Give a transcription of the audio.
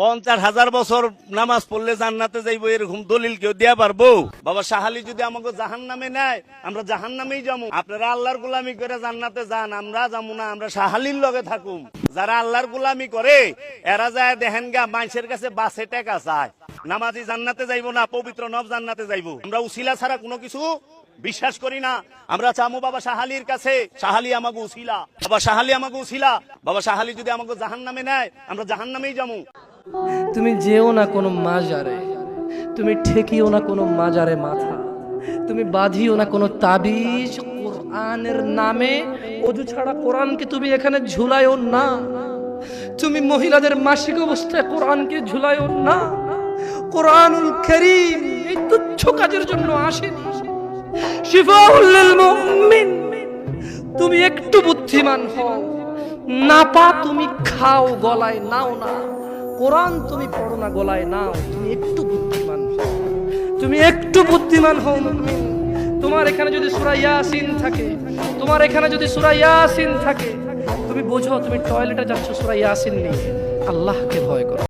50,000 বছর নামাজ পড়লে জান্নাতে যাইবো এরকম দলিল কেউ দেয়া পারবো? বাবা শাহালি যদি আমাকে জাহান্নামে নেয়, আমরা জাহান্নামেই যাবো। আপনারা আল্লাহর গোলামি করে জান্নাতে যান, আমরা যাবো না, আমরা শাহালির লগে থাকুম। যারা আল্লাহর গোলামি করে এরা যায় দেখেন গা মানুষের কাছে বাসে টাকা চায়। নামাজি জান্নাতে যাইবো না, পবিত্র নব জান্নাতে যাইবো। আমরা উসিলা ছাড়া কোনো কিছু বিশ্বাস করি না। আমরা চামু বাবা শাহালির কাছে, শাহালি আমাকে উসিলা, বাবা শাহালি আমাকে উসিলা। বাবা শাহালি যদি আমাকে জাহান্নামে নেয়, আমরা জাহান্নামেই যাবো। তুমি যেও না কোনো মাজারে, তুমি ঠেকিও না কোনো মাজারে মাথা, তুমি বাঁধিও না কোনো তাবিজ। কোরআনের নামে অজু ছাড়া কোরআনকে তুমি এখানে ঝুলায়ও না। তুমি মহিলাদের মাসিক অবস্থায় কোরআনকে ঝুলায়ও না। কোরআনুল কারীম এই তুচ্ছ কাজের জন্য আসেনি। শিফাউল লিল মুমিন। তুমি একটু বুদ্ধিমান হও, নাপা তুমি খাও, গলায় নাও না। কোরআন তুমি পড়ো না, গলায় নাও। তুমি একটু বুদ্ধিমান হও, তুমি একটু বুদ্ধিমান হও মুমিন। তোমার এখানে যদি সূরা ইয়াসিন থাকে, তোমার এখানে যদি সূরা ইয়াসিন থাকে, তুমি বোঝো তুমি টয়লেটে যাচ্ছ সূরা ইয়াসিন নিয়ে। আল্লাহকে ভয় করো।